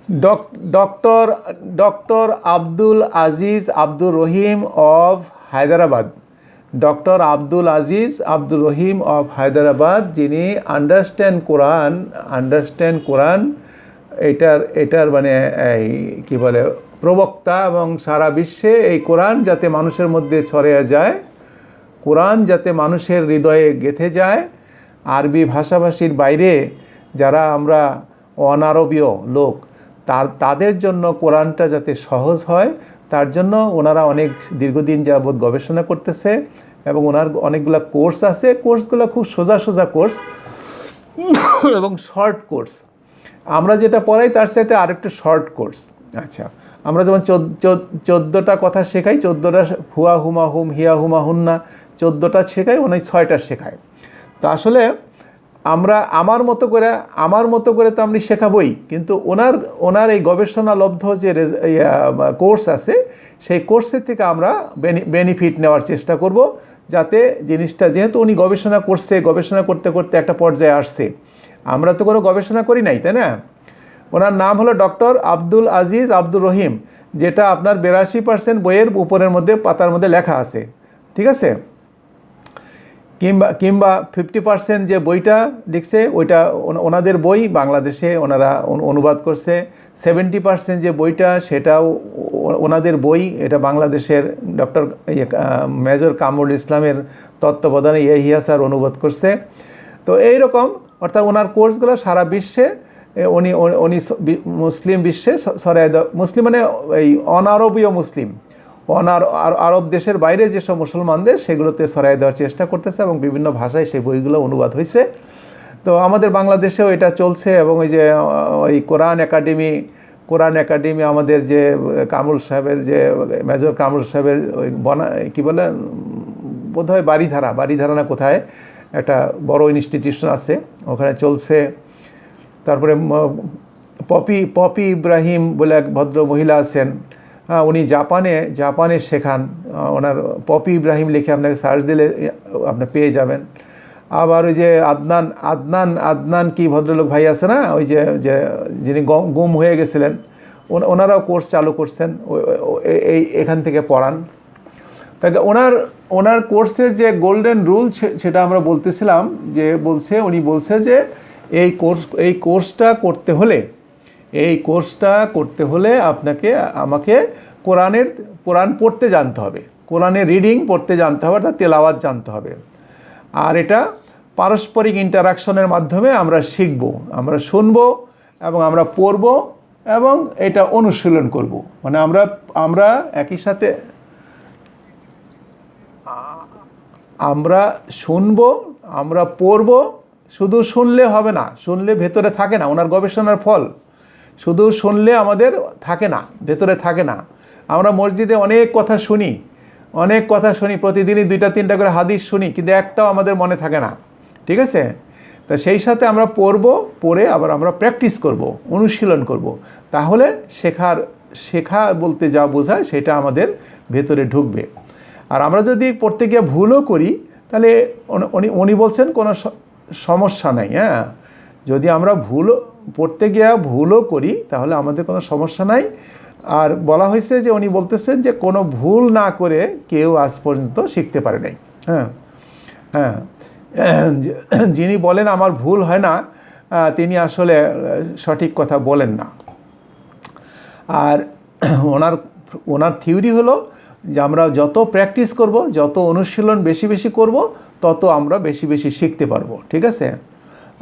Doctor doctor Abdul Aziz Abdur Rahim of Hyderabad, doctor Abdul Aziz Abdur Rahim of Hyderabad, যিনি understand কোরআন এটার মানে এই কী বলে প্রবক্তা, এবং সারা বিশ্বে এই কোরআন যাতে মানুষের মধ্যে ছড়িয়ে যায়, কোরআন যাতে মানুষের হৃদয়ে গেঁথে যায়, আরবি ভাষাভাষীর বাইরে যারা আমরা অনারবীয় লোক তাদের জন্য কোরআনটা যাতে সহজ হয়, তার জন্য ওনারা অনেক দীর্ঘদিন যাবৎ গবেষণা করতেছে, এবং ওনার অনেকগুলো কোর্স আছে। কোর্সগুলো খুব সোজা কোর্স এবং শর্ট কোর্স। আমরা যেটা পড়াই তার চাইতে আরেকটু শর্ট কোর্স। আচ্ছা, আমরা যেমন 14টা কথা শেখাই, 14টা হুয়া হুমা হুম হিয়া হুমা হুন্না 14টা শেখাই, উনি 6টা শেখায়। তো আসলে আমার মতো করে তো আমি শেখাবই, কিন্তু ওনার এই গবেষণালব্ধ যে কোর্স আছে, সেই কোর্সের থেকে আমরা বেনিফিট নেওয়ার চেষ্টা করব, যাতে জিনিসটা, যেহেতু উনি গবেষণা করতে করতে একটা পর্যায়ে আসছে, আমরা তো কোনো গবেষণা করি নাই, তাই না? ওনার নাম হলো ডক্টর আব্দুল আজিজ আব্দুর রহিম, যেটা আপনার 82% বইয়ের উপরের মধ্যে পাতার মধ্যে লেখা আছে, ঠিক আছে? কিংবা 50% যে বইটা লিখছে ওইটা ওনাদের বই, বাংলাদেশে ওনারা অনুবাদ করছে। 70% যে বইটা সেটাও ওনাদের বই, এটা বাংলাদেশের ডক্টর মেজর কামরুল ইসলামের তত্ত্বাবধানে ইয়াহিয়া স্যার অনুবাদ করছে। তো এইরকম, অর্থাৎ ওনার কোর্সগুলো সারা বিশ্বে উনি মুসলিম বিশ্বে ছড়ায় দেওয়া, মুসলিম মানে এই অনারবীয় মুসলিম, আরব দেশের বাইরে যেসব মুসলমানদের, সেগুলোতে ছড়াই দেওয়ার চেষ্টা করতেছে, এবং বিভিন্ন ভাষায় সেই বইগুলো অনুবাদ হয়েছে। তো আমাদের বাংলাদেশেও এটা চলছে, এবং ওই যে ওই কোরআন একাডেমি আমাদের যে কামরুল সাহেবের, যে মেজর কামরুল সাহেবের ওই কী বলে বোধহয় বাড়িধারা না কোথায় একটা বড় ইনস্টিটিউশন আছে, ওখানে চলছে। তারপরে পপি ইব্রাহিম বলে এক ভদ্র মহিলা আছেন, উনি জাপানে শেখান। ওনার পপি ইব্রাহিম লিখে আপনাকে সার্চ দিলে আপনি পেয়ে যাবেন। আবার ওই যে আদনান কি ভদ্রলোক ভাই আছে না, ওই যে যিনি গুম হয়ে গেছিলেন, ওনারাও কোর্স চালু করছেন, এখান থেকে পড়ান। তাই ওনার কোর্সের যে গোল্ডেন রুল, সেটা আমরা বলতেছিলাম, যে উনি বলছে যে এই কোর্সটা করতে হলে আমাকে কোরআন পড়তে জানতে হবে, কোরআনের রিডিং পড়তে জানতে হবে, অর্থাৎ তেলাওয়াত জানতে হবে। আর এটা পারস্পরিক ইন্টারাকশনের মাধ্যমে আমরা শিখব, আমরা শুনব, এবং আমরা পড়ব, এবং এটা অনুশীলন করব। মানে আমরা একই সাথে আমরা শুনব, আমরা পড়ব। শুধু শুনলে হবে না, শুনলে ভেতরে থাকে না। ওনার গবেষণার ফল, শুধু শুনলে আমাদের থাকে না, ভেতরে থাকে না। আমরা মসজিদে অনেক কথা শুনি, প্রতিদিনই 2-3টা করে হাদিস শুনি, কিন্তু একটাও আমাদের মনে থাকে না, ঠিক আছে? তা সেই সাথে আমরা পড়ে আবার আমরা প্র্যাকটিস করব, অনুশীলন করব, তাহলে শেখা বলতে যা বোঝায় সেটা আমাদের ভেতরে ঢুকবে। আর আমরা যদি পড়তে গিয়ে ভুলও করি, তাহলে উনি বলছেন কোনো সমস্যা নাই। হ্যাঁ, যদি আমরা পড়তে গিয়ে ভুলও করি, তাহলে আমাদের কোনো সমস্যা নাই। আর বলা হয়েছে যে উনি বলতেছেন যে কোনো ভুল না করে কেউ আজ পর্যন্ত শিখতে পারে নাই। হ্যাঁ, যিনি বলেন আমার ভুল হয় না, তিনি আসলে সঠিক কথা বলেন না। আর ওনার থিওরি হলো যে আমরা যত প্র্যাকটিস করব, যত অনুশীলন বেশি করব, তত আমরা বেশি শিখতে পারবো, ঠিক আছে?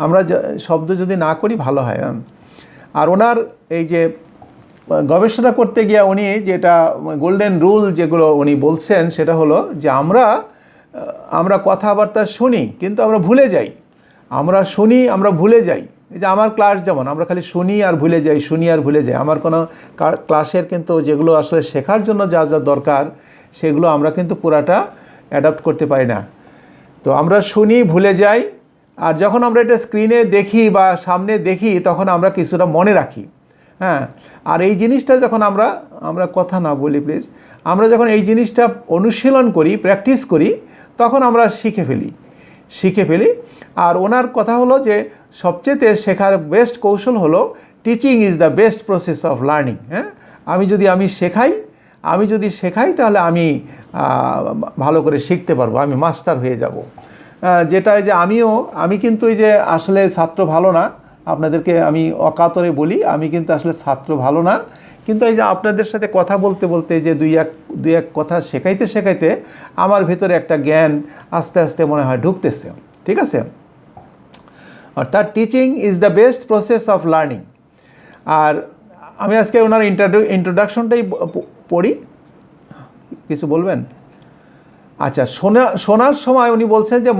আমরা শব্দ যদি না করি ভালো হয়। আর ওনার এই যে গবেষণা করতে গিয়ে উনি যেটা গোল্ডেন রুল যেগুলো উনি বলছেন, সেটা হলো যে আমরা কথাবার্তা শুনি, কিন্তু আমরা ভুলে যাই। আমরা ভুলে যাই। এই যে আমার ক্লাস, যেমন আমরা খালি শুনি আর ভুলে যাই। আমার কোনো ক্লাসের কিন্তু যেগুলো আসলে শেখার জন্য যা দরকার, সেগুলো আমরা কিন্তু পুরাটা অ্যাডাপ্ট করতে পারি না। তো আমরা শুনি, ভুলে যাই, আর যখন আমরা এটা স্ক্রিনে দেখি বা সামনে দেখি, তখন আমরা কিছুটা মনে রাখি। হ্যাঁ, আর এই জিনিসটা যখন আমরা কথা না বলি প্লিজ, আমরা যখন এই জিনিসটা অনুশীলন করি, প্র্যাকটিস করি, তখন আমরা শিখে ফেলি। শিখে ফেলি। আর ওনার কথা হলো যে সবচেয়ে শেখার বেস্ট কৌশল হলো teaching is the best process of learning. হ্যাঁ, আমি যদি শেখাই তাহলে আমি ভালো করে শিখতে পারবো, আমি মাস্টার হয়ে যাব। যেটা যে আমি কিন্তু এই যে আসলে ছাত্র ভালো না, আপনাদেরকে আমি অকাতরে বলি, আমি কিন্তু আসলে ছাত্র ভালো না, কিন্তু এই যে আপনাদের সাথে কথা বলতে বলতে যে দুই এক কথা শেখাইতে আমার ভেতরে একটা জ্ঞান আস্তে আস্তে মনে হয় ঢুকতেছে। ঠিক আছে, অর্থাৎ teaching is the best process of learning. আর আমি আজকে ওনার ইন্ট্রোডাকশনটাই পড়ি, কিছু বলবেন? আচ্ছা, শোনার সময় উনি বলছেন যে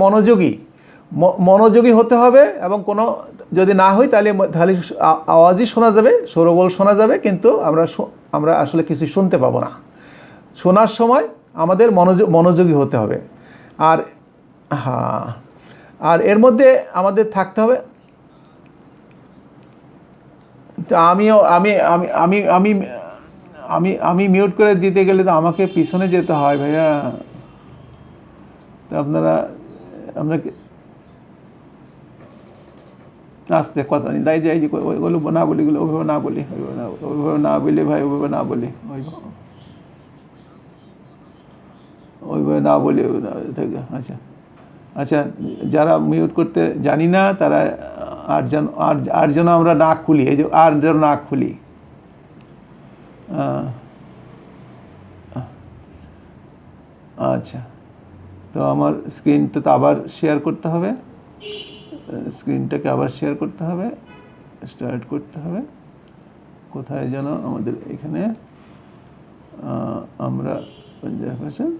মনোযোগী হতে হবে, এবং কোনো যদি না হই তাহলে আওয়াজই শোনা যাবে, শোরগোল শোনা যাবে, কিন্তু আমরা আসলে কিছু শুনতে পাবো না। শোনার সময় আমাদের মনোযোগী হতে হবে। আর হ্যাঁ, আর এর মধ্যে আমাদের থাকতে হবে, আমি মিউট করে দিতে গেলে তো আমাকে পিছনে যেতে হয় ভাইয়া। তো আমরা আস্তে কথা নেই, তাই যাই যে ওইগুলো না বলি, ওইভাবে না বলি ভাই, ওইভাবে না বলি, ওইভাবে না বলি। আচ্ছা আচ্ছা, যারা মিউট করতে জানি না তারা আর যেন আমরা না খুলি, এই যে আর যেন না খুলি। আচ্ছা, তো আমার স্ক্রিনটা তো আবার শেয়ার করতে হবে, স্ক্রিনটাকে আবার শেয়ার করতে হবে, স্টার্ট করতে হবে। কোথায় যেন আমাদের এখানে আমরা 50%।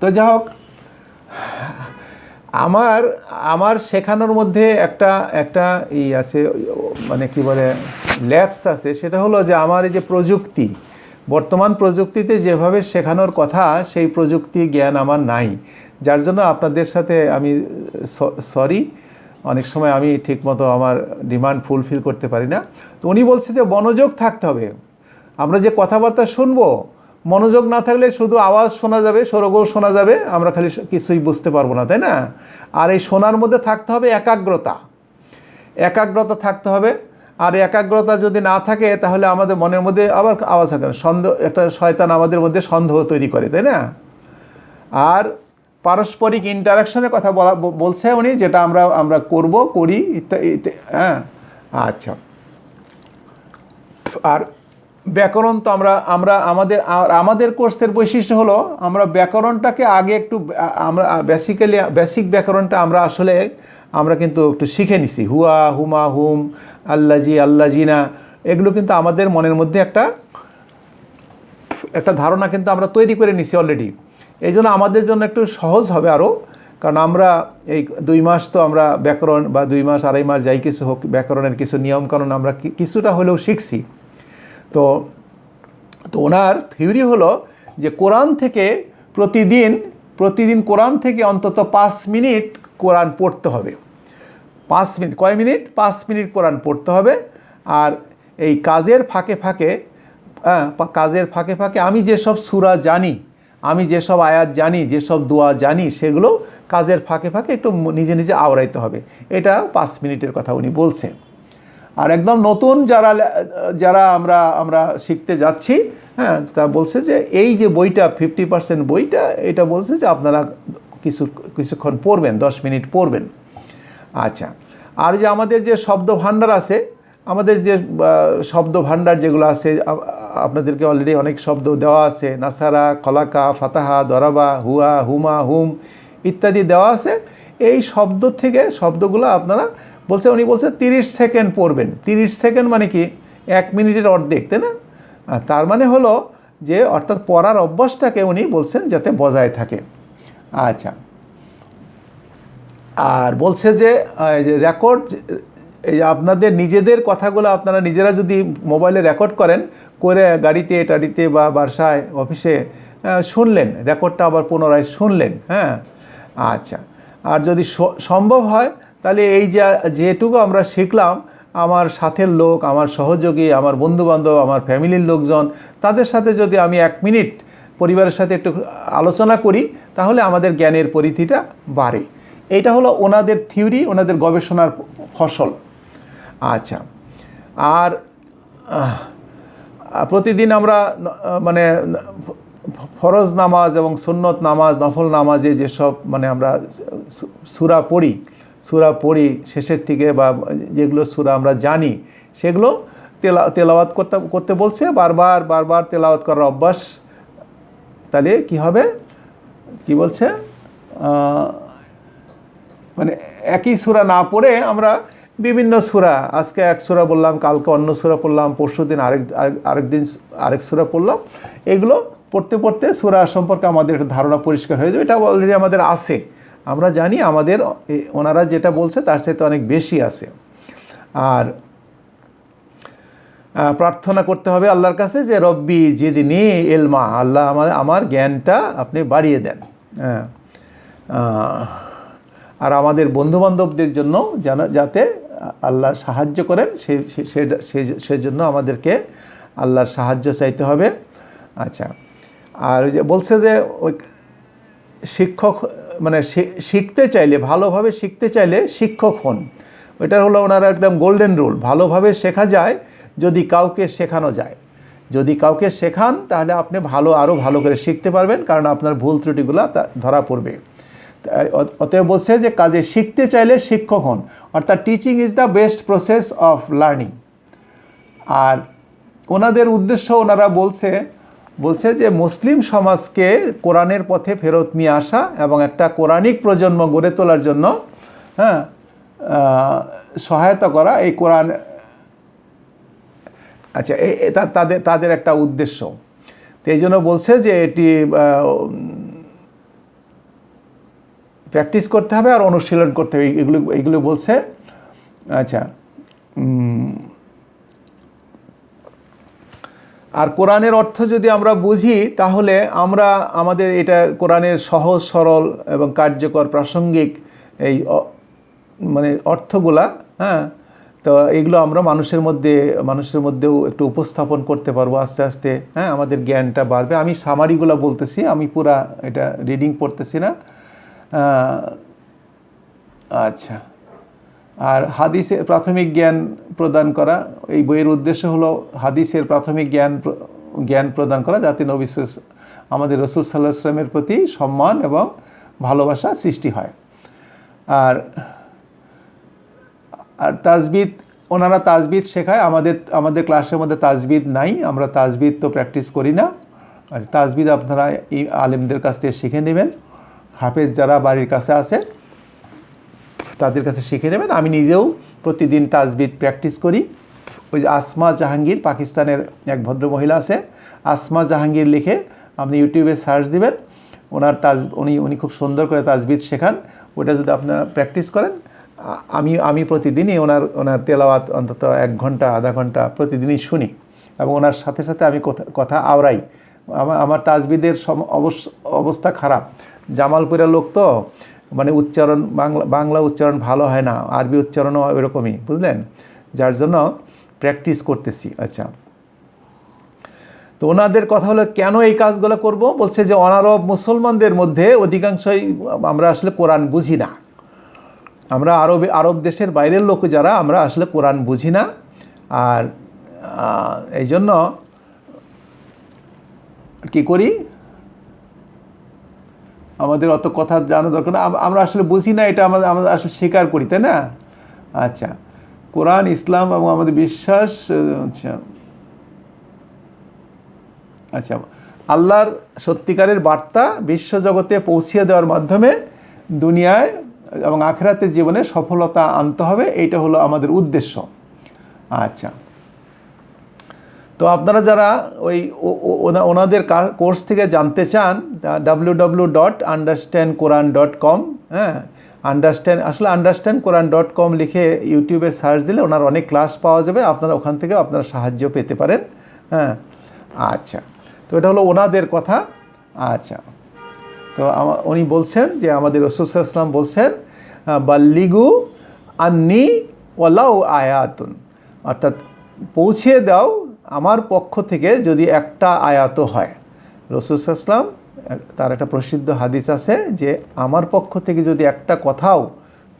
তো যা হোক, আমার শেখানোর মধ্যে একটা আছে, মানে কি বলে, ল্যাপস আছে। সেটা হলো যে আমার এই যে বর্তমান প্রযুক্তিতে যেভাবে শেখানোর কথা, সেই প্রযুক্তি জ্ঞান আমার নাই, যার জন্য আপনাদের সাথে আমি সরি, অনেক সময় আমি ঠিকমতো আমার ডিমান্ড ফুলফিল করতে পারি না। তো উনি বলছে যে মনোযোগ থাকতে হবে, আমরা যে কথাবার্তা শুনবো, মনোযোগ না থাকলে শুধু আওয়াজ শোনা যাবে, শোরগোল শোনা যাবে, আমরা খালি কিছুই বুঝতে পারবো না, তাই না? আর এই শোনার মধ্যে থাকতে হবে একাগ্রতা থাকতে হবে। আর একাগ্রতা যদি না থাকে তাহলে আমাদের মনের মধ্যে আবার আওয়াজ থাকে না, একটা শয়তান আমাদের মধ্যে সন্দেহ তৈরি করে, তাই না? আর পারস্পরিক ইন্টারাকশনের কথা বলছে উনি, যেটা আমরা করি ইত্যাদি। হ্যাঁ, আচ্ছা। আর ব্যাকরণ তো আমাদের কোর্সের বৈশিষ্ট্য হলো আমরা ব্যাকরণটাকে আগে একটু বেসিক ব্যাকরণটা আমরা কিন্তু একটু শিখে নিছি। হুয়া, হুমা, হুম, আল্লাজি, আল্লাজিনা, এগুলো কিন্তু আমাদের মনের মধ্যে একটা ধারণা কিন্তু আমরা তৈরি করে নিছি অলরেডি। এই জন্য আমাদের জন্য একটু সহজ হবে আরও, কারণ আমরা এই 2 মাস তো আমরা ব্যাকরণ, বা 2 মাস 2.5 মাস যাই কিছু হোক, ব্যাকরণের কিছু নিয়মকানুন আমরা কিছুটা হলেও শিখছি। তো ওনার থিওরি হলো যে কোরআন থেকে প্রতিদিন কোরআন থেকে অন্তত 5 মিনিট কোরআন পড়তে হবে। 5 মিনিট, কয় মিনিট? 5 মিনিট কোরআন পড়তে হবে। আর এই কাজের ফাঁকে ফাঁকে আমি যেসব সূরা জানি, আমি যেসব আয়াত জানি, যেসব দোয়া জানি, সেগুলো কাজের ফাঁকে একটু নিজে আওড়াইতে হবে। এটা 5 মিনিটের কথা উনি বলছেন। আর একদম নতুন যারা আমরা শিখতে যাচ্ছি, হ্যাঁ, তা বলছে যে এই যে বইটা 50% বইটা, এটা বলছে যে আপনারা কিছুক্ষণ পড়বেন, 10 মিনিট পড়বেন। আচ্ছা, আর যে আমাদের যে শব্দ ভাণ্ডার আছে, আমাদের যে শব্দ ভাণ্ডার যেগুলো আছে, আপনাদেরকে অলরেডি অনেক শব্দ দেওয়া আছে, নাসারা, খলাকা, ফাতাহা, দরাবা, হুয়া, হুমা, হুম ইত্যাদি দেওয়া আছে। এই শব্দগুলো আপনারা উনি বলছে 30 সেকেন্ড পড়বেন। 30 সেকেন্ড মানে কি? 1 মিনিটের অর্ধেক, তাই না? তার মানে হলো যে অর্থাৎ পড়ার অভ্যাসটাকে উনি বলছেন যাতে বজায় থাকে। আচ্ছা, আর বলছে যে রেকর্ড, এই আপনাদের নিজেদের কথাগুলো আপনারা নিজেরা যদি মোবাইলে রেকর্ড করে গাড়িতে টাড়িতে বা বাসায় অফিসে শুনলেন, রেকর্ডটা আবার পুনরায় শুনলেন। হ্যাঁ, আচ্ছা। আর যদি সম্ভব হয় তাহলে এই যেটুকু আমরা শিখলাম, আমার সাথের লোক, আমার সহযোগী, আমার বন্ধুবান্ধব, আমার ফ্যামিলির লোকজন, তাদের সাথে যদি আমি 1 মিনিট পরিবারের সাথে একটু আলোচনা করি, তাহলে আমাদের জ্ঞানের পরিধিটা বাড়ে। এইটা হলো ওনাদের থিওরি, ওনাদের গবেষণার ফসল। আচ্ছা, আর প্রতিদিন আমরা মানে ফরজ নামাজ এবং সুন্নত নামাজ, নফল নামাজে যেসব মানে আমরা সূরা পড়ি শেষের থেকে, বা যেগুলো সূরা আমরা জানি সেগুলো তেলাওয়াত করতে বলছে, বারবার তেলাওয়াত করার অভ্যাস। তাহলে কি হবে, কি বলছে, মানে একই সূরা না পড়ে আমরা বিভিন্ন সূরা, আজকে এক সূরা বললাম, কালকে অন্য সূরা পড়লাম, পরশুদিন আরেকদিন আরেক সূরা পড়লাম, এগুলো পড়তে পড়তে সূরা সম্পর্কে আমাদের একটা ধারণা পরিষ্কার হয়ে যাবে। এটা অলরেডি আমাদের আছে, আমরা জানি আমাদের ওনারা যেটা বলছে তার সাথে অনেক বেশি আছে। আর প্রার্থনা করতে হবে আল্লাহর কাছে যে রব্বি জিদনি ইলমা, আল্লাহ আমার জ্ঞানটা আপনি বাড়িয়ে দেন। হ্যাঁ, আর আমাদের বন্ধুবান্ধবদের জন্য যাতে আল্লাহ সাহায্য করেন, সেজন্য আমাদেরকে আল্লাহর সাহায্য চাইতে হবে। আচ্ছা, আর যে বলছে যে ওই শিক্ষক মানে শিখতে চাইলে, ভালোভাবে শিখতে চাইলে শিক্ষক হন। ওইটা হলো ওনারা একদম গোল্ডেন রুল। ভালোভাবে শেখা যায় যদি কাউকে শেখানো যায়। যদি কাউকে শেখান তাহলে আপনি আরও ভালো করে শিখতে পারবেন, কারণ আপনার ভুল ত্রুটিগুলো ধরা পড়বে। অতএব বলছে যে কাজে শিখতে চাইলে শিক্ষক হন, অর্থাৎ teaching is the best process of learning. আর ওনাদের উদ্দেশ্য, ওনারা বলছে যে মুসলিম সমাজকে কোরআনের পথে ফেরত নিয়ে আসা এবং একটা কোরআনিক প্রজন্ম গড়ে তোলার জন্য সহায়তা করা, এই কোরআন। আচ্ছা, তাদের একটা উদ্দেশ্য। তো এই জন্য বলছে যে এটি প্র্যাকটিস করতে হবে আর অনুশীলন করতে হবে, এগুলো বলছে। আচ্ছা, আর কোরআনের অর্থ যদি আমরা বুঝি তাহলে আমাদের এটা কোরআনের সহজ সরল এবং কার্যকর প্রাসঙ্গিক এই মানে অর্থগুলা, হ্যাঁ, তো এগুলো আমরা মানুষের মধ্যেও একটু উপস্থাপন করতে পারবো আস্তে আস্তে। হ্যাঁ, আমাদের জ্ঞানটা বাড়বে। আমি সামারিগুলো বলতেছি, আমি পুরা এটা রিডিং পড়তেছি না। আচ্ছা, আর হাদিসের প্রাথমিক জ্ঞান প্রদান করা, এই বইয়ের উদ্দেশ্য হলো হাদিসের প্রাথমিক জ্ঞান প্রদান করা, যাতে আমাদের রাসূল সাল্লাল্লাহু আলাইহি ওয়াসাল্লামের প্রতি সম্মান এবং ভালোবাসা সৃষ্টি হয়। আর তাজবিদ, ওনারা তাজবিদ শেখায়। আমাদের ক্লাসের মধ্যে তাজবিদ নাই, আমরা তাজবিদ তো প্র্যাকটিস করি না। আর তাজবিদ আপনারা এই আলেমদের কাছ থেকে শিখে নেবেন, হাফেজ যারা বাড়ির কাছে আছে তাদের কাছে শিখে নেবেন। আমি নিজেও প্রতিদিন তাজবিদ প্র্যাকটিস করি। ওই যে আসমা জাহাঙ্গীর, পাকিস্তানের এক ভদ্রমহিলা আছে, আসমা জাহাঙ্গীর লিখে আপনি ইউটিউবে সার্চ দিবেন, উনি খুব সুন্দর করে তাজবিদ শেখান। ওটা যদি আপনারা প্র্যাকটিস করেন, আমি প্রতিদিনই ওনার তেলাওয়াত অন্তত 1 ঘন্টা আধা ঘন্টা প্রতিদিনই শুনি, এবং ওনার সাথে সাথে আমি কথা আওড়াই। আমার তাজবিদের অবস্থা খারাপ, জামালপুরের লোক তো, মানে উচ্চারণ বাংলা উচ্চারণ ভালো হয় না, আরবি উচ্চারণও এরকমই, বুঝলেন, যার জন্য প্র্যাকটিস করতেছি। আচ্ছা, তো ওনাদের কথা হলো কেন এই কাজগুলো করব, বলছে যে অনারব মুসলমানদের মধ্যে অধিকাংশই আমরা আসলে কোরআন বুঝি না। আমরা আরব দেশের বাইরের লোক যারা, আমরা আসলে কোরআন বুঝি না। আর এই জন্য কী করি, আমাদের অত কথা জানা দরকার না, আমরা আসলে বুঝি না, এটা আমরা আসলে স্বীকার করি, তাই না? আচ্ছা, কোরআন, ইসলাম এবং আমাদের বিশ্বাস। আচ্ছা, আল্লাহর সত্যিকারের বার্তা বিশ্বজগতে পৌঁছিয়ে দেওয়ার মাধ্যমে দুনিয়ায় এবং আখিরাতের জীবনে সফলতা আনতে হবে, এইটা হলো আমাদের উদ্দেশ্য। আচ্ছা, তো আপনারা যারা ওনাদের কোর্স থেকে জানতে চান, www.understandquran.com, হ্যাঁ, understandquran.com লিখে ইউটিউবে সার্চ দিলে ওনার অনেক ক্লাস পাওয়া যাবে, আপনারা ওখান থেকে আপনারা সাহায্য পেতে পারেন। হ্যাঁ, আচ্ছা, তো এটা হলো ওনাদের কথা। আচ্ছা, তো উনি বলছেন যে আমাদের রাসূল সাল্লাল্লাহু আলাইহি ওয়াসাল্লাম বলছেন, বাল্লিগু আন্নি ওয়ালাউ আয়াতুন, অর্থাৎ পৌঁছিয়ে দাও আমার পক্ষ থেকে যদি একটা আয়াতও হয়, রাসূল সাল্লাল্লাহু আলাইহি ওয়াসাল্লাম তার একটা প্রসিদ্ধ হাদিস আছে যে আমার পক্ষ থেকে যদি একটা কথাও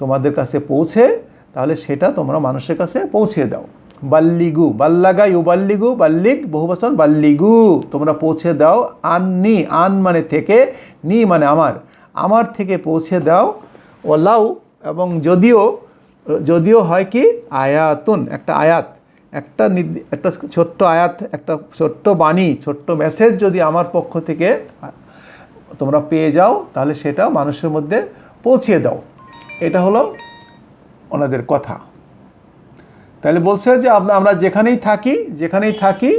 তোমাদের কাছে পৌঁছে তাহলে সেটা তোমরা মানুষের কাছে পৌঁছে দাও। বাল্লিগু, বাল্লাগা ইউবাল্লিগু, বাল্লিগ বহুবচন, বাল্লিগু তোমরা পৌঁছে দাও। আননি, আন মানে থেকে, নি মানে আমার থেকে পৌঁছে দাও। ওলাউ এবং যদিও হয় কি আয়াতুন, একটা আয়াত, একটা ছোট্ট আয়াত, একটা ছোট্ট বাণী, ছোট্ট মেসেজ যদি আমার পক্ষ থেকে তোমরা পেয়ে যাও তাহলে সেটা মানুষের মধ্যে পৌঁছিয়ে দাও। এটা হলো ওনাদের কথা। তাহলে বলছে যে আমরা যেখানেই থাকি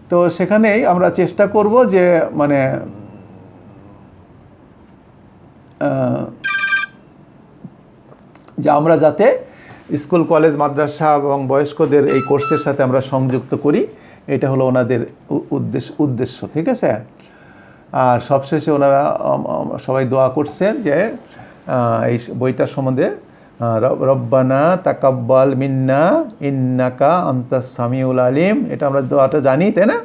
তো সেখানেই আমরা চেষ্টা করব যে মানে যে আমরা যাতে স্কুল কলেজ মাদ্রাসা এবং বয়স্কদের এই কোর্সের সাথে আমরা সংযুক্ত করি। এটা হলো ওনাদের উদ্দেশ্য, ঠিক আছে। আর সবশেষে ওনারা সবাই দোয়া করছেন যে এই বইটার সম্বন্ধে রব্বানা তাকাব্বাল মিন্না ইন্নাকা আনতাস সামিউল আলিম, এটা আমরা দোয়াটা জানি, তাই না?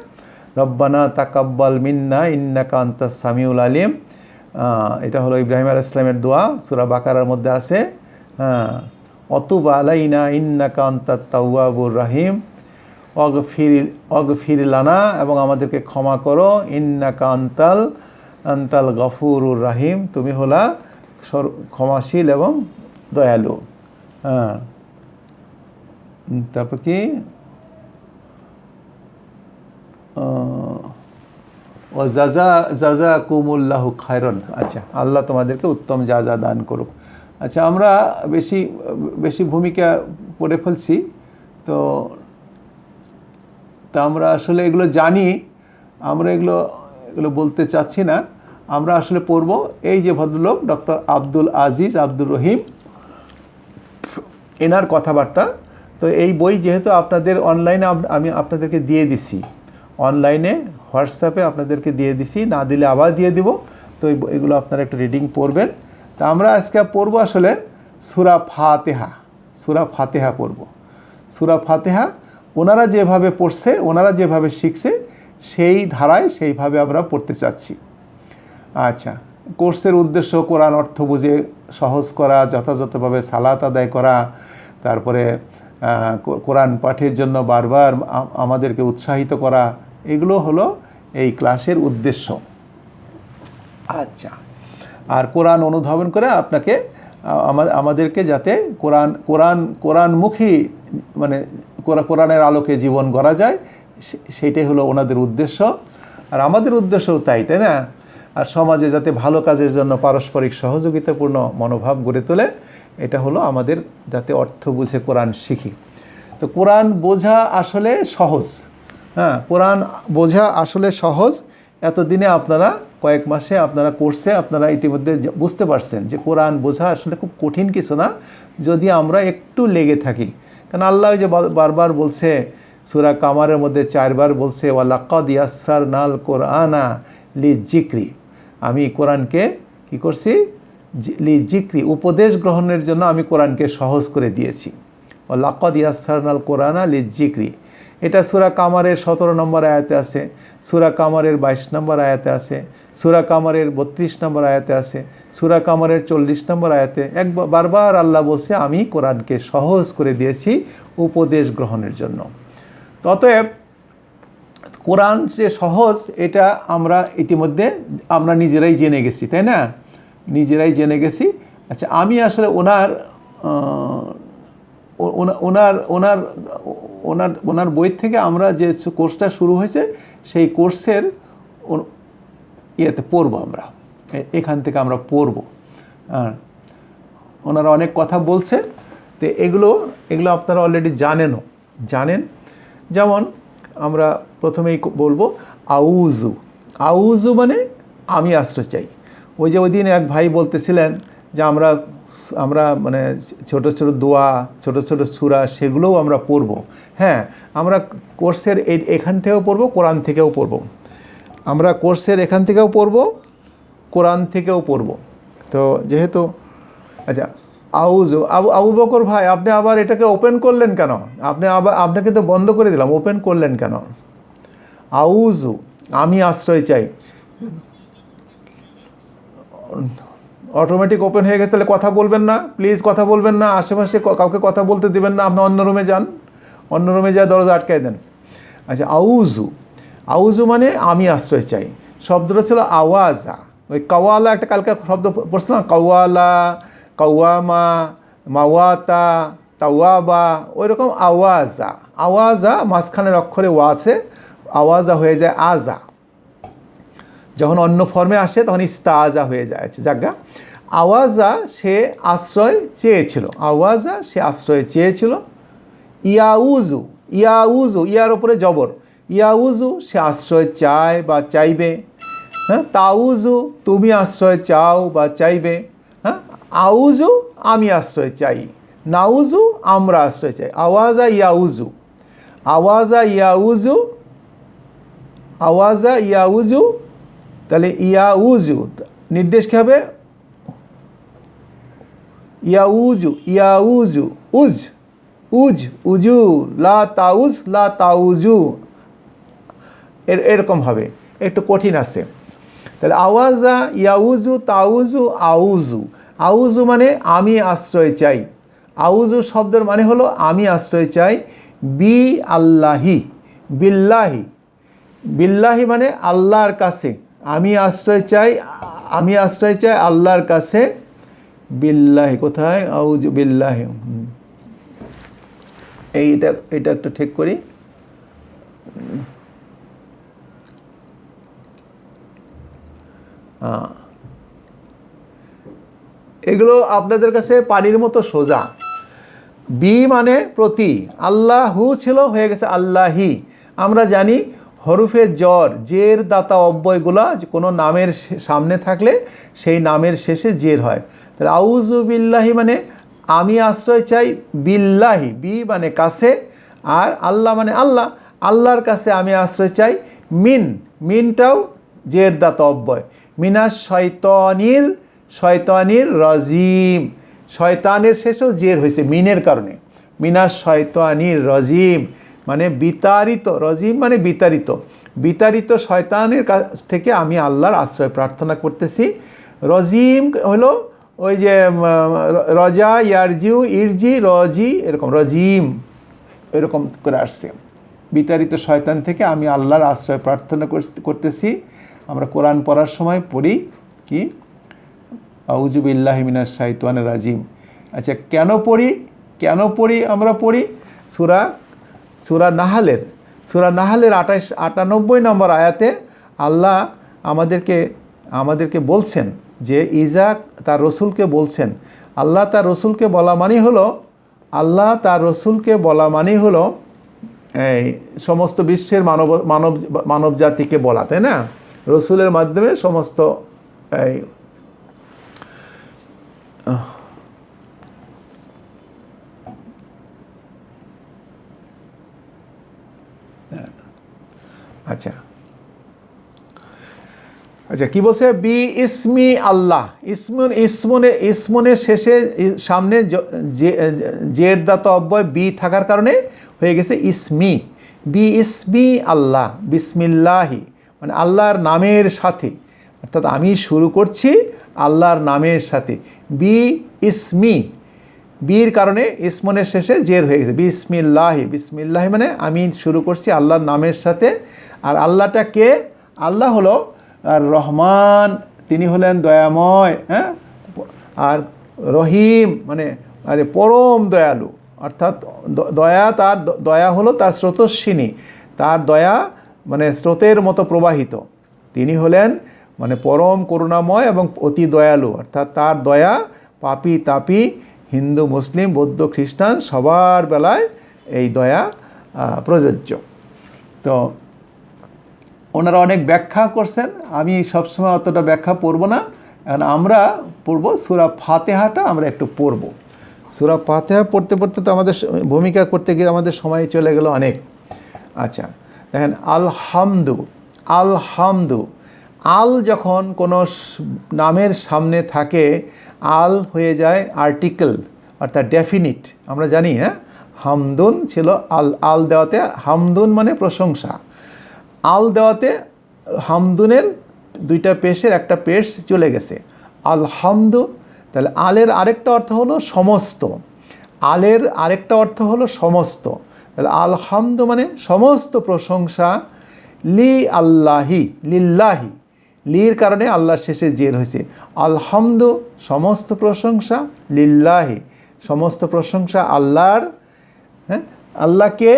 রব্বানা তাকাব্বাল মিন্না ইন্নাকা আনতাস সামিউল আলিম, এটা হলো ইব্রাহিম আলাইহিস সালামের দোয়া, সূরা বাকারার মধ্যে আছে। অতুব আলাইনা ইন্নাকা আনতাত তাওয়াবুর রহিম, অগফির লানা এবং আমাদেরকে ক্ষমা করো, ইন্নাকা আনতাল গফুরুর রহিম, তুমি হলা ক্ষমাশীল এবং দয়ালু। তারপর কি ও জাযাকুমুল্লাহু খায়রান, আচ্ছা আল্লাহ তোমাদেরকে উত্তম যা দান করুক। আচ্ছা, আমরা বেশি ভূমিকা পড়ে ফেলছি, তো আমরা আসলে এগুলো জানি, আমরা এগুলো বলতে চাচ্ছি না। আমরা আসলে পড়ব এই যে ভদ্রলোক ডক্টর আব্দুল আজিজ আব্দুর রহিম, এনার কথাবার্তা। তো এই বই যেহেতু আপনাদের অনলাইনে আমি আপনাদেরকে দিয়ে দিছি, অনলাইনে হোয়াটসঅ্যাপে আপনাদেরকে দিয়ে দিছি, না দিলে আবার দিয়ে দিব। তো এগুলো আপনারা একটু রিডিং পড়বেন। তা আমরা আজকে পড়ব আসলে সূরা ফাতিহা পড়ব। সূরা ফাতিহা ওনারা যেভাবে পড়ছে, ওনারা যেভাবে শিখছে সেই ধারায় সেইভাবে আমরা পড়তে চাচ্ছি। আচ্ছা, কোর্সের উদ্দেশ্য কোরআন অর্থ বুঝে সহজ করা, যথাযথভাবে সালাত আদায় করা, তারপরে কোরআন পাঠের জন্য বারবার আমাদেরকে উৎসাহিত করা, এগুলো হলো এই ক্লাসের উদ্দেশ্য। আচ্ছা, আর কোরআন অনুধাবন করে আপনাকে আমাদেরকে যাতে কোরআনমুখী মানে কোরআনের আলোকে জীবন গড়া যায়, সেইটাই হলো ওনাদের উদ্দেশ্য। আর আমাদের উদ্দেশ্যও তাই না? আর সমাজে যাতে ভালো কাজের জন্য পারস্পরিক সহযোগিতাপূর্ণ মনোভাব গড়ে তোলে, এটা হলো আমাদের যাতে অর্থ বুঝে কোরআন শিখি। তো কোরআন বোঝা আসলে সহজ, কোরআন বোঝা আসলে সহজ। এতদিনে আপনারা কয়েক মাসে আপনারা কোর্সে আপনারা ইতিমধ্যে বুঝতে পারছেন যে কোরআন বোঝা আসলে খুব কঠিন কিছু না, যদি আমরা একটু লেগে থাকি। কারণ আল্লাহ যে বারবার বলছে, সূরা কামারের মধ্যে 4 বার বলছে ওয়ালাকাদ ইয়াসসারনাল কোরআনা লিযিকরি, আমি কোরআনকে কি করছি, লিযিকরি উপদেশ গ্রহণের জন্য আমি কোরআনকে সহজ করে দিয়েছি। ওয়ালাকাদ ইয়াসসারনাল কোরআনা লিযিকরি, এটা সূরা কামারের 17 নম্বর আয়াতে আছে, সূরা কামারের 22 নম্বর আয়াতে আছে, সূরা কামারের 32 নম্বর আয়াতে আছে, সূরা কামারের 40 নম্বর আয়াতে বারবার আল্লাহ বলছে আমি কোরআনকে সহজ করে দিয়েছি উপদেশ গ্রহণের জন্য। অতএব কোরআন যে সহজ এটা আমরা ইতিমধ্যে আমরা নিজেরাই জেনে গেছি, তাই না? নিজেরাই জেনে গেছি। আচ্ছা, আমি আসলে ওনার বই থেকে আমরা যে কোর্সটা শুরু হয়েছে সেই কোর্সের ইয়েতে পড়ব, আমরা এখান থেকে আমরা পড়ব। আর ওনারা অনেক কথা বলছে, তো এগুলো আপনারা অলরেডি জানেন। যেমন আমরা প্রথমেই বলবো আউযু মানে আমি আশ্রয় চাই। ওই দিন এক ভাই বলতেছিলেন যে আমরা মানে ছোট ছোট দোয়া, ছোট ছোট সূরা, সেগুলোও আমরা পড়ব। হ্যাঁ, আমরা কোর্সের এখান থেকেও পড়ব, কোরআন থেকেও পড়ব। আমরা কোর্সের এখান থেকেও পড়ব, কোরআন থেকেও পড়ব। তো যেহেতু আচ্ছা, আবু বকর ভাই, আপনি আবার এটাকে ওপেন করলেন কেন? আপনাকে তো বন্ধ করে দিলাম, ওপেন করলেন কেন? আউযু আমি আশ্রয় চাই, অটোমেটিক ওপেন হয়ে গেছে, তাহলে কথা বলবেন না প্লিজ, কথা বলবেন না, আশেপাশে কাউকে কথা বলতে দেবেন না, আপনি অন্য রুমে যান, অন্য রুমে যা দরজা আটকায় দেন। আচ্ছা, আউজু, আউজু মানে আমি আশ্রয় চাই। শব্দটা ছিল আওয়াজা, ওই কাওয়ালা একটা কালকে শব্দ পড়ছিলাম, কাওয়ালা, কাওয়ামা, মাওয়াতা, তাওয়াবা, ওই রকম আওয়াজা। আওয়াজা মাঝখানের অক্ষরে ওয়া আছে, আওয়াজা হয়ে যায় আজা, যখন অন্য ফর্মে আসে তখন ইস্তাজা হয়ে যায়। জায়গা আওয়াজা সে আশ্রয় চেয়েছিল, আওয়াজা সে আশ্রয় চেয়েছিল। ইয়াউজু, ইয়াউজু ইয়ার ওপরে জবর, ইয়াউজু সে আশ্রয় চায় বা চাইবে। হ্যাঁ, তাউজু তুমি আশ্রয় চাও বা চাইবে। হ্যাঁ, আউজু আমি আশ্রয় চাই, নাউজু আমরা আশ্রয় চাই। আওয়াজা ইয়াউজু, আওয়াজা ইয়াউজু, আওয়াজা ইয়াউজু, তাহলে ইয়াউজু নির্দেশ কী হবে? ইয়াউজু, ইয়াউজু, উজ, উজ, উজু, লা তাউজ, লা তাউজু, এরকম হবে, একটু কঠিন আছে। তাহলে আওয়াজা ইয়াউজু, তাউজু, আউজু। আউজু মানে আমি আশ্রয় চাই, আউজু শব্দের মানে হলো আমি আশ্রয় চাই। বি আল্লাহি, বিল্লাহি, বিল্লাহি মানে আল্লাহর কাছে আমি আশ্রয় চাই, আমি আশ্রয় চাই আল্লাহর কাছে। বিল্লাহি কোথায়? আউজু বিল্লাহি, এইটা এটা একটু ঠিক করি। এগুলো আপনাদের কাছে পানির মতো সোজা। বি মানে প্রতি, আল্লাহু ছিল হয়ে গেছে আল্লাহি। আমরা জানি হরফে জ্বর, জের দাতা অব্যয়গুলা কোনো নামের সামনে থাকলে সেই নামের শেষে জের হয়। তাহলে আউযু বিল্লাহি মানে আমি আশ্রয় চাই, বিল্লাহি বি মানে কাছে, আর আল্লাহ মানে আল্লাহ, আল্লাহর কাছে আমি আশ্রয় চাই। মিন, মিনটাও জের দাতা অব্যয়। মিনাশ শয়তানির, শয়তানির রজিম, শয়তানের শেষেও জের হয়েছে মিনের কারণে। মিনাশ শয়তানির রজিম মানে বিতাড়িত, রজিম মানে বিতাড়িত, বিতাড়িত শয়তানের কাছ থেকে আমি আল্লাহর আশ্রয় প্রার্থনা করতেছি। রজিম হলো ওই যে রজা, ইয়ারজিউ, ইরজি, রজি, এরকম রজিম এরকম করে আসছে। বিতাড়িত শয়তান থেকে আমি আল্লাহর আশ্রয় প্রার্থনা করতেছি। আমরা কোরআন পড়ার সময় পড়ি কি? আউযু বিল্লাহি মিনাশ শাইতানির রাজিম। আচ্ছা, কেন পড়ি? কেন পড়ি? আমরা পড়ি সূরা নাহালের 98 নম্বর আয়াতে আল্লাহ আমাদেরকে বলছেন যে ইজাক তার রসুলকে বলছেন, আল্লাহ তার রসুলকে বলা মানেই হলো, আল্লাহ তার রসুলকে বলা মানেই হলো এই সমস্ত বিশ্বের মানব জাতিকে বলা, তাই না? রসুলের মাধ্যমে সমস্ত এই আচ্ছা আচ্ছা কি বলছে? বি ইসমি আল্লাহ, ইসমনের শেষে সামনে জের দাতা অব্যয় বি থাকার কারণে হয়ে গেছে ইসমি। বি ইসমি আল্লাহ, বিসমিল্লাহি মানে আল্লাহর নামের সাথে, অর্থাৎ আমি শুরু করছি আল্লাহর নামের সাথে। বি ইসমি, বির কারণে ইসমনের শেষে জের হয়ে গেছে। বিসমিল্লাহি, বিসমিল্লাহি মানে আমি শুরু করছি আল্লাহর নামের সাথে। আর আল্লাহটা কে? আল্লাহ হলো আর রহমান, তিনি হলেন দয়াময়। হ্যাঁ, আর রহিম মানে পরম দয়ালু, অর্থাৎ দয়া, তার দয়া হলো তার স্রোতস্বিনী, তার দয়া মানে স্রোতের মতো প্রবাহিত। তিনি হলেন মানে পরম করুণাময় এবং অতি দয়ালু, অর্থাৎ তার দয়া পাপী তাপী হিন্দু, মুসলিম, বৌদ্ধ, খ্রিস্টান সবার বেলায় এই দয়া প্রযোজ্য। তো ওনারা অনেক ব্যাখ্যা করছেন, আমি সবসময় অতটা ব্যাখ্যা পড়ব না। এখন আমরা পড়ব সূরা ফাতিহাটা, আমরা একটু পড়ব। সূরা ফাতিহা পড়তে পড়তে তো আমাদের ভূমিকা করতে গিয়ে আমাদের সময় চলে গেল অনেক। আচ্ছা দেখেন, আলহামদু, আলহামদু, আল যখন কোনো নামের সামনে থাকে আল হয়ে যায় আর্টিকেল, অর্থাৎ ডেফিনিট। আমরা জানি হ্যাঁ, হামদুন ছিল আল দেওয়াতে, হামদুন মানে প্রশংসা, আল দেওয়াতে হামদুনের দুইটা পেশের একটা পেশ চলে গেছে, আলহামদু। তাহলে আলের আরেকটা অর্থ হলো সমস্ত, আলের আরেকটা অর্থ হলো সমস্ত। তাহলে আলহামদু মানে সমস্ত প্রশংসা, লি আল্লাহি, লিল্লাহি, লির কারণে আল্লাহর শেষে জের হয়েছে। আলহামদু সমস্ত প্রশংসা, লিল্লাহি সমস্ত প্রশংসা আল্লাহর। হ্যাঁ, আল্লাহকে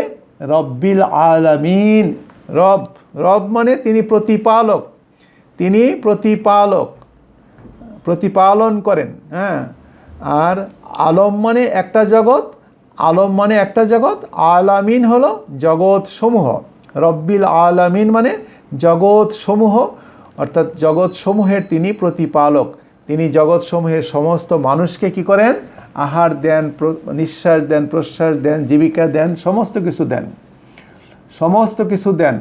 রব্বিল আলামিন, রব, রব মানে তিনি প্রতিপালক, তিনি প্রতিপালক, প্রতিপালন করেন। হ্যাঁ, আর আলম মানে একটা জগৎ, আলম মানে একটা জগৎ, আলামিন হলো জগৎ সমূহ। রব্বিল আলামিন মানে জগৎ সমূহ, অর্থাৎ জগৎ সমূহের তিনি প্রতিপালক। তিনি জগৎ সমূহের সমস্ত মানুষকে কি করেন? আহার দেন, নিঃশ্বাস দেন, প্রশ্বাস দেন, জীবিকা দেন, সমস্ত কিছু দেন, সমস্ত কিছু দেন।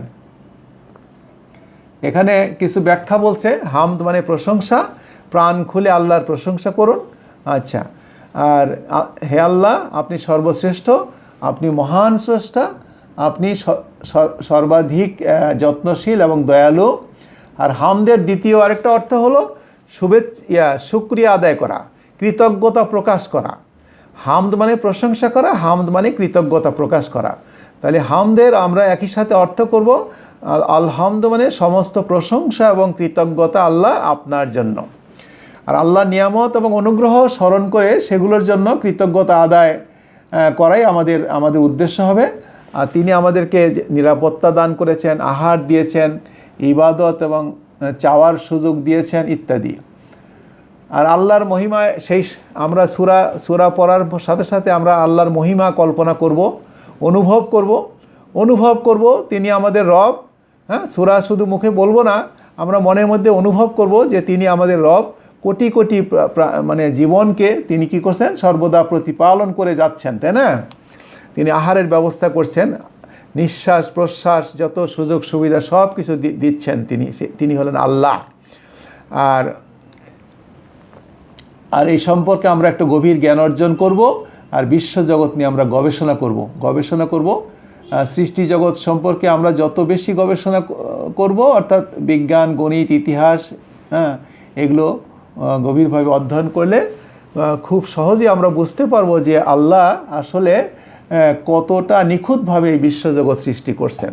এখানে কিছু ব্যাখ্যা বলছে, হামদ মানে প্রশংসা, প্রাণ খুলে আল্লাহর প্রশংসা করুন। আচ্ছা, আর হে আল্লাহ আপনি সর্বশ্রেষ্ঠ, আপনি মহান স্রষ্টা, আপনি সর্বাধিক যত্নশীল এবং দয়ালু। আর হামদের দ্বিতীয় আরেকটা অর্থ হলো শুকরিয়া আদায় করা, কৃতজ্ঞতা প্রকাশ করা। হামদ মানে প্রশংসা করা, হামদ মানে কৃতজ্ঞতা প্রকাশ করা। তাহলে হামদের আমরা একই সাথে অর্থ করব, আলহামদ মানে সমস্ত প্রশংসা এবং কৃতজ্ঞতা আল্লাহ আপনার জন্য। আর আল্লাহ নিয়ামত এবং অনুগ্রহ স্মরণ করে সেগুলোর জন্য কৃতজ্ঞতা আদায় করাই আমাদের উদ্দেশ্য হবে। আর তিনি আমাদেরকে নিরাপত্তা দান করেছেন, আহার দিয়েছেন, ইবাদত এবং চাওয়ার সুযোগ দিয়েছেন ইত্যাদি। আর আল্লাহর মহিমা, সেই আমরা সূরা পড়ার সাথে সাথে আমরা আল্লাহর মহিমা কল্পনা করব, অনুভব করব তিনি আমাদের রব। হ্যাঁ, সূরা শুধু মুখে বলবো না, আমরা মনের মধ্যে অনুভব করব যে তিনি আমাদের রব। কোটি কোটি মানে জীবনকে তিনি কি করছেন? সর্বদা প্রতিপালন করে যাচ্ছেন, তাই না? তিনি আহারের ব্যবস্থা করছেন, নিঃশ্বাস প্রশ্বাস যত সুযোগ সুবিধা সব কিছু দিচ্ছেন তিনি হলেন আল্লাহ। আর এই সম্পর্কে আমরা একটু গভীর জ্ঞান অর্জন করব, আর বিশ্বজগৎ নিয়ে আমরা গবেষণা করব। সৃষ্টি জগৎ সম্পর্কে আমরা যত বেশি গবেষণা করব, অর্থাৎ বিজ্ঞান, গণিত, ইতিহাস, হ্যাঁ, এগুলো গভীরভাবে অধ্যয়ন করলে খুব সহজেই আমরা বুঝতে পারবো যে আল্লাহ আসলে কতটা নিখুঁতভাবে এই বিশ্বজগৎ সৃষ্টি করছেন।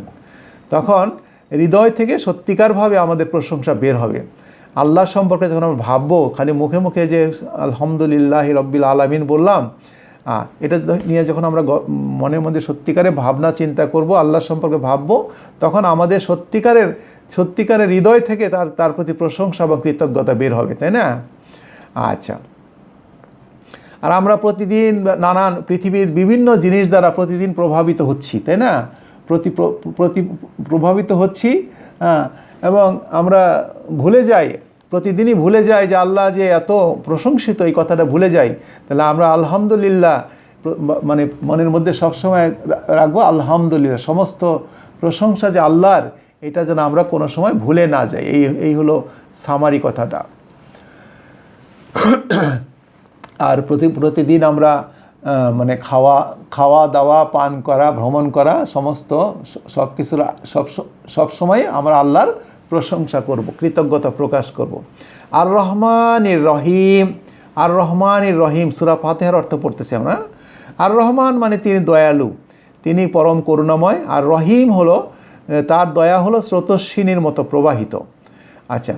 তখন হৃদয় থেকে সত্যিকারভাবে আমাদের প্রশংসা বের হবে। আল্লাহ সম্পর্কে যখন আমরা ভাববো, খালি মুখে মুখে যে আলহামদুলিল্লাহি রব্বিল আলামিন বললাম, এটা নিয়ে যখন আমরা মনের মধ্যে সত্যিকারের ভাবনা চিন্তা করব, আল্লাহ সম্পর্কে ভাববো, তখন আমাদের সত্যিকারের হৃদয় থেকে তার প্রতি প্রশংসা এবং কৃতজ্ঞতা বের হবে, তাই না? আচ্ছা, আর আমরা প্রতিদিন নানান পৃথিবীর বিভিন্ন জিনিস দ্বারা প্রতিদিন প্রভাবিত হচ্ছি, তাই না? প্রভাবিত হচ্ছি, এবং আমরা প্রতিদিনই ভুলে যাই যে আল্লাহ যে এত প্রশংসিত, এই কথাটা ভুলে যাই। তাহলে আমরা আলহামদুলিল্লাহ মানে মনের মধ্যে সবসময় রাখবো, আলহামদুলিল্লাহ সমস্ত প্রশংসা যে আল্লাহর, এটা যেন আমরা কোনো সময় ভুলে না যাই। এই হলো সামারি কথাটা। আর প্রতিদিন আমরা মানে খাওয়া দাওয়া, পান করা, ভ্রমণ করা, সমস্ত সব কিছুর সবসময় আমরা আল্লাহর প্রশংসা করব, কৃতজ্ঞতা প্রকাশ করব। আর রহমানির রহিম, আর রহমানির রহিম, সূরা ফাতিহার অর্থ পড়তেছি আমরা। আর রহমান মানে তিনি দয়ালু, তিনি পরম করুণাময়। আর রহিম হলো তার দয়া হলো স্রোতস্বিনীর মতো প্রবাহিত। আচ্ছা,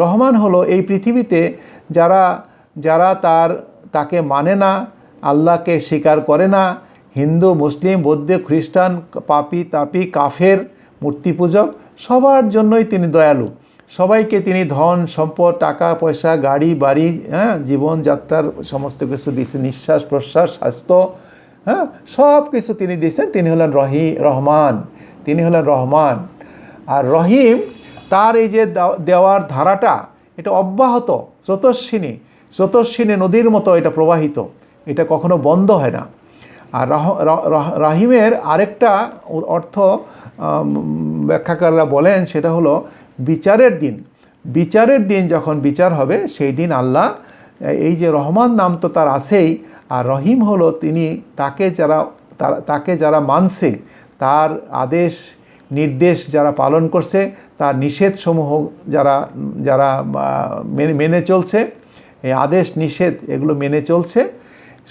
রহমান হলো এই পৃথিবীতে যারা তাকে মানে না, আল্লাহকে স্বীকার করে না, হিন্দু, মুসলিম, বৌদ্ধ, খ্রিস্টান, পাপী তাপী, কাফের, মূর্তি পূজক, সবার জন্যই তিনি দয়ালু। সবাইকে তিনি ধন সম্পদ, টাকা পয়সা, গাড়ি বাড়ি, হ্যাঁ, জীবনযাত্রার সমস্ত কিছু দিয়েছেন, নিঃশ্বাস প্রশ্বাস, স্বাস্থ্য, হ্যাঁ, সব কিছু তিনি দিয়েছেন। তিনি হলেন রহমান, তিনি হলেন রহমান। আর রহিম, তার এই যে দেওয়ার ধারাটা, এটা অব্যাহত, স্রোতস্বিনী নদীর মতো এটা প্রবাহিত, এটা কখনো বন্ধ হয় না। আর রাহিমের আরেকটা অর্থ ব্যাখ্যাকাররা বলেন, সেটা হলো বিচারের দিন যখন বিচার হবে, সেই দিন আল্লাহ, এই যে রহমান নাম তো তার আছেই, আর রহিম হলো তিনি তাকে যারা মানছে, তার আদেশ নির্দেশ যারা পালন করছে, তার নিষেধসমূহ যারা যারা মেনে চলছে, এই আদেশ নিষেধ এগুলো মেনে চলছে,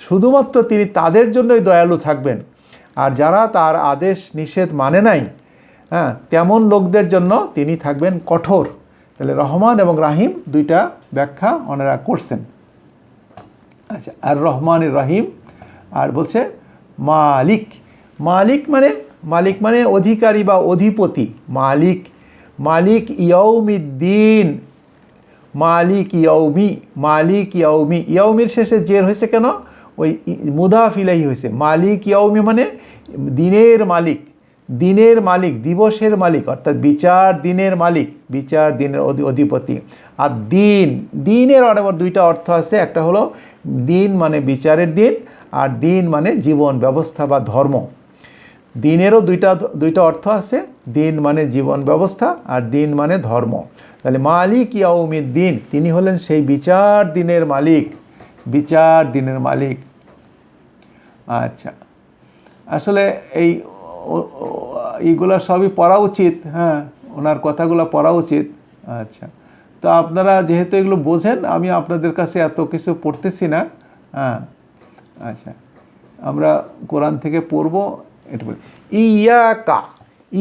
শুধুমাত্র তিনি তাদের জন্যই দয়ালু থাকবেন। আর যারা তার আদেশ নিষেধ মানে নাই, হ্যাঁ, তেমন লোকদের জন্য তিনি থাকবেন কঠোর। তাহলে রহমান এবং রাহিম দুইটা ব্যাখ্যা ওনারা করছেন। আচ্ছা, আর রহমান রহিম, আর বলছে মালিক। মালিক মানে অধিকারী বা অধিপতি। মালিক ইয়াউমিদ্দিন, মালিক ইয়াউমির শেষে জের হয়েছে কেন? ওই মুদাফ ইলাইহি হয়েছে। মালিক ইয়াউমি মানে দিনের মালিক, দিবসের মালিক, অর্থাৎ বিচার দিনের মালিক, বিচার দিনের অধিপতি। আর দিনের আবার দুইটা অর্থ আছে। একটা হলো দিন মানে বিচারের দিন, আর দিন মানে জীবন ব্যবস্থা বা ধর্ম। দিনেরও দুইটা অর্থ আছে। দিন মানে জীবন ব্যবস্থা, আর দিন মানে ধর্ম। তাহলে মালিক ইয়াউমিদ্দিন, তিনি হলেন সেই বিচার দিনের মালিক। আচ্ছা, আসলে এইগুলা সবই পড়া উচিত। হ্যাঁ, ওনার কথাগুলো পড়া উচিত। আচ্ছা, তো আপনারা যেহেতু এগুলো বোঝেন, আমি আপনাদের কাছে এত কিছু পড়তেছি না। হ্যাঁ, আচ্ছা, আমরা কোরআন থেকে পড়ব। এটা বলি,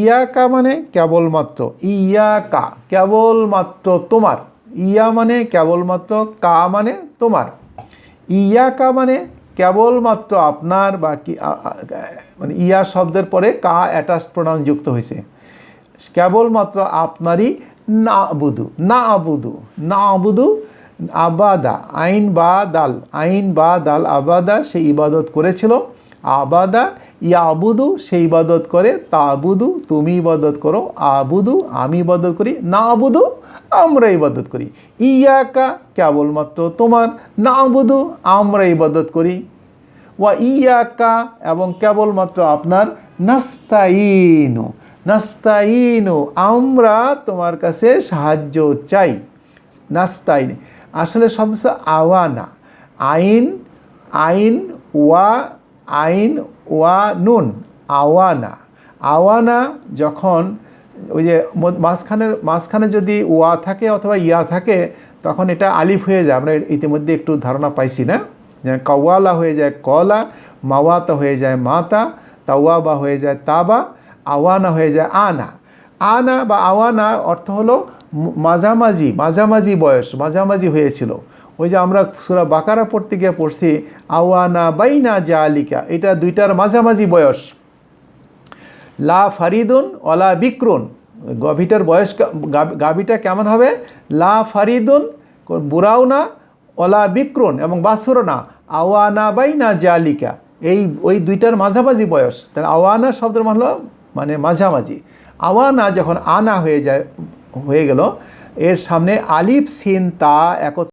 ইয়াকা মানে কেবলমাত্র, কেবলমাত্র তোমার। ইয়া মানে কেবলমাত্র, কা মানে তোমার। ইয়াকা মানে কেবলমাত্র আপনার, বা কি মানে ইয়া শব্দের পরে কা অ্যাটাচড প্রোনাউন যুক্ত হয়েছে। কেবলমাত্র আপনারই না আবুদু আবাদা, আইন বা দাল আবাদা, সে ইবাদত করেছিল। আবাদা ইয়াবুদু, সে ইবাদত করে। তাবুদু, তুমি ইবাদত করো। আবুদু, আমি ইবাদত করি। না আবুদু, আমরা ইবাদত করি। ইয়াকা কেবলমাত্র তোমার, না আবুদু আমরা ইবাদত করি। ওয়া ইয়াকা এবং কেবলমাত্র আপনার, নাস্তাইনু আমরা তোমার কাছে সাহায্য চাই। নাস্তাইন আসলে শব্দ আওয়ানা, আইন ওয়া নুন, আওয়ানা যখন ওই যে মাঝখানে যদি ওয়া থাকে অথবা ইয়া থাকে, তখন এটা আলিফ হয়ে যায়। আমরা ইতিমধ্যে একটু ধারণা পাইছি না? যেমন কাওয়ালা হয়ে যায় কলা, মাওয়াতা হয়ে যায় মাতা, তাওয়াবা হয়ে যায় তাবা, আওয়ানা হয়ে যায় আনা বা আওয়ানা অর্থ হলো মাঝামাঝি বয়স, মাঝামাঝি হয়েছিল। ওই যে আমরা সূরা বাকারা পড়তে গিয়ে পড়ছি আওয়ানা বাইনা জালিকা, এটা দুইটার মাঝামাঝি বয়স। লা ফারিদুন ওয়ালা বিক্রুন, গাভীটা কেমন হবে? লা ফারিদুন, বুড়াও না, ওলা বিক্রুন এবং বাছুরও না, আওয়ানা বাইনা জালিকা, ওই দুইটার মাঝামাঝি বয়স। তাহলে আওয়ানা শব্দের মানে মাঝামাঝি। আওয়ানা যখন আনা হয়ে গেল, এর সামনে আলিফ সিন তা একত্র